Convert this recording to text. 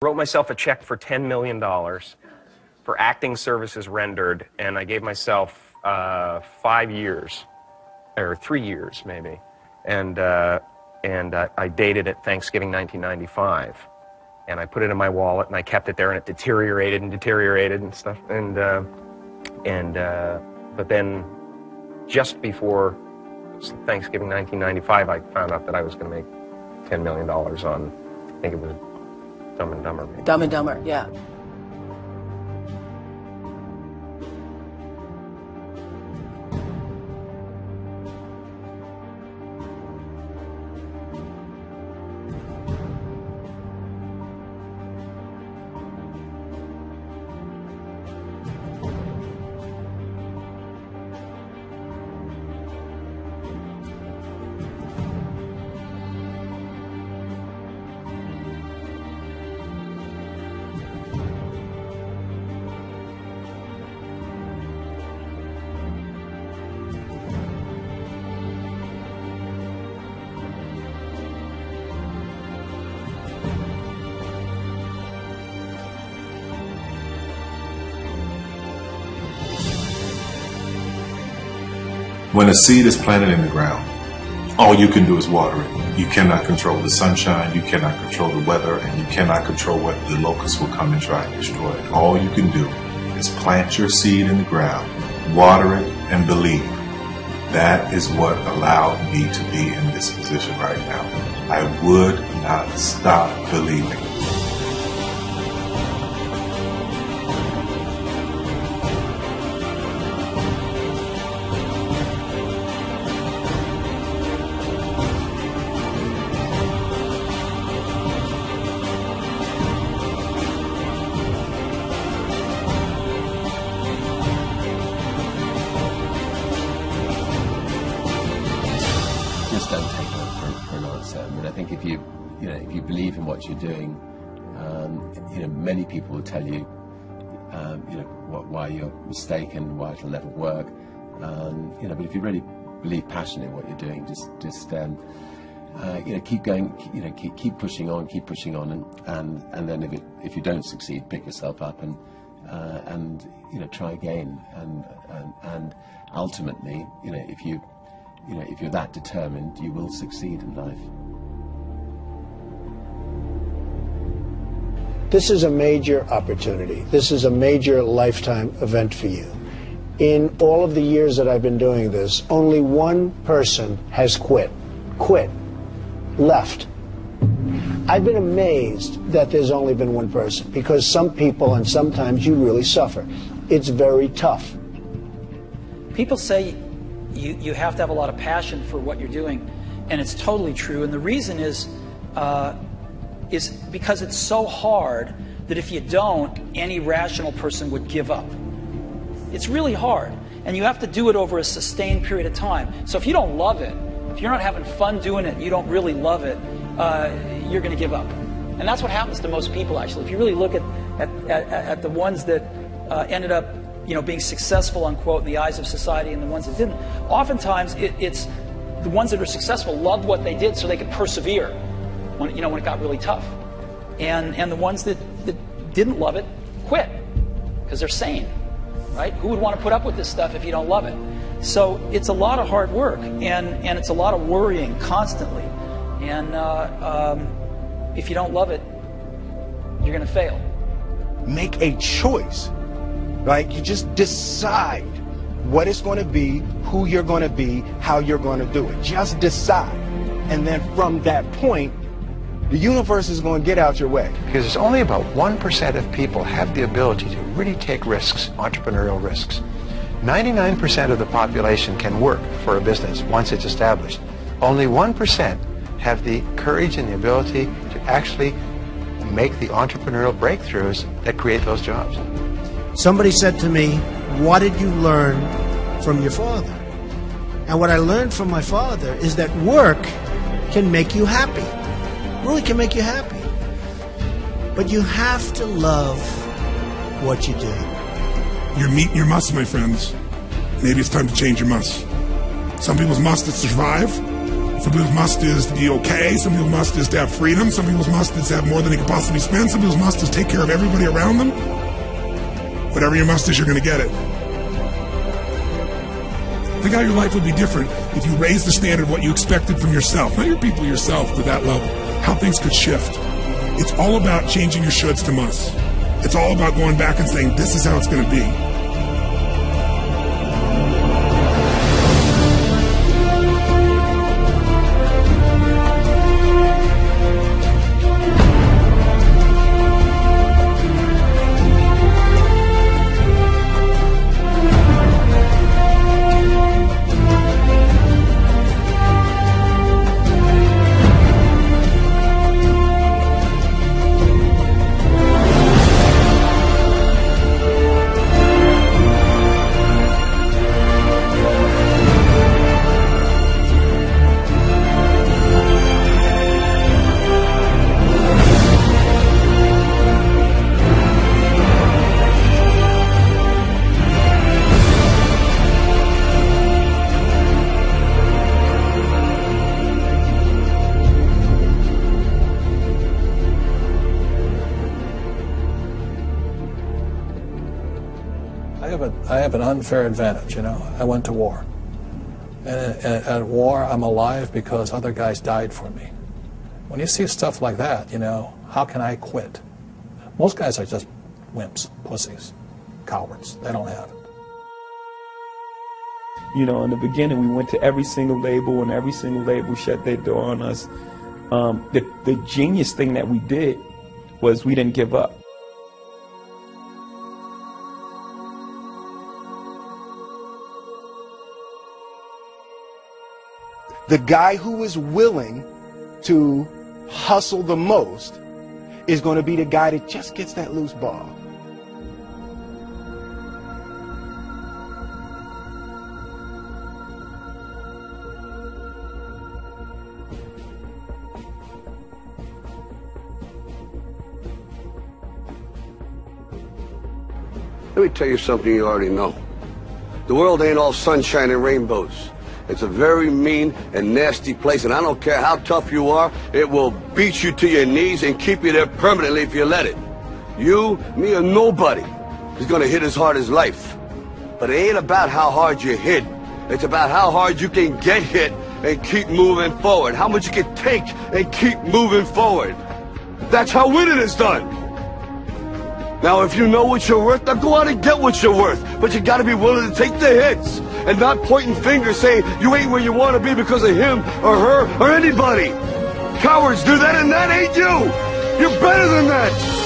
Wrote myself a check for $10 million for acting services rendered, and I gave myself 5 years, or 3 years maybe, and I dated it Thanksgiving 1995, and I put it in my wallet, and I kept it there, and it deteriorated and stuff, but then just before Thanksgiving 1995, I found out that I was going to make $10 million on, I think it was Dumb and Dumber. Maybe. Dumb and Dumber, yeah. When a seed is planted in the ground, all you can do is water it. You cannot control the sunshine, you cannot control the weather, and you cannot control whether the locusts will come and try and destroy it. All you can do is plant your seed in the ground, water it, and believe. That is what allowed me to be in this position right now. I would not stop believing. Just don't take that for an answer. I mean, I think if you believe in what you're doing, many people will tell you, why you're mistaken, why it'll never work. But if you really believe passionately in what you're doing, just keep going, keep pushing on, and then if you don't succeed, pick yourself up and try again, and ultimately, if you're that determined, you will succeed in life. This is a major opportunity. This is a major lifetime event for you. In all of the years that I've been doing this, only one person has quit, left. I've been amazed that there's only been one person, because some people, and sometimes you really suffer. It's very tough. People say you have to have a lot of passion for what you're doing, and it's totally true. And the reason is because it's so hard that if you don't, any rational person would give up. It's really hard, and you have to do it over a sustained period of time. So if you don't love it, if you're not having fun doing it, you don't really love it, you're going to give up. And that's what happens to most people, actually. If you really look at the ones that ended up being successful, unquote, in the eyes of society, and the ones that didn't, oftentimes it's the ones that are successful loved what they did so they could persevere when it got really tough. And the ones that didn't love it quit because they're sane, right? Who would want to put up with this stuff if you don't love it? So it's a lot of hard work, and it's a lot of worrying constantly. And if you don't love it, you're going to fail. Make a choice. Right? You just decide what it's going to be, who you're going to be, how you're going to do it. Just decide. And then from that point, the universe is going to get out your way. Because it's only about 1% of people have the ability to really take risks, entrepreneurial risks. 99% of the population can work for a business once it's established. Only 1% have the courage and the ability to actually make the entrepreneurial breakthroughs that create those jobs. Somebody said to me, what did you learn from your father? And what I learned from my father is that work can make you happy. Really can make you happy. But you have to love what you do. You're meeting your must, my friends. Maybe it's time to change your must. Some people's must is survive. Some people's must is to be okay. Some people's must is to have freedom. Some people's must is to have more than they can possibly spend. Some people's must is take care of everybody around them. Whatever your must is, you're going to get it. Think how your life would be different if you raised the standard of what you expected from yourself, not your people, yourself, to that level. How things could shift. It's all about changing your shoulds to musts. It's all about going back and saying, this is how it's going to be. I have an unfair advantage, you know. I went to war. And at war, I'm alive because other guys died for me. When you see stuff like that, you know, how can I quit? Most guys are just wimps, pussies, cowards. They don't have it. You know, in the beginning, we went to every single label, and every single label shut their door on us. The genius thing that we did was we didn't give up. The guy who is willing to hustle the most is going to be the guy that just gets that loose ball. Let me tell you something you already know. The world ain't all sunshine and rainbows. It's a very mean and nasty place, and I don't care how tough you are, it will beat you to your knees and keep you there permanently if you let it. You, me, or nobody is gonna hit as hard as life. But it ain't about how hard you hit. It's about how hard you can get hit and keep moving forward. How much you can take and keep moving forward. That's how winning is done. Now, if you know what you're worth, now go out and get what you're worth. But you gotta be willing to take the hits and not pointing fingers saying you ain't where you want to be because of him or her or anybody. Cowards do that, and that ain't you. You're better than that.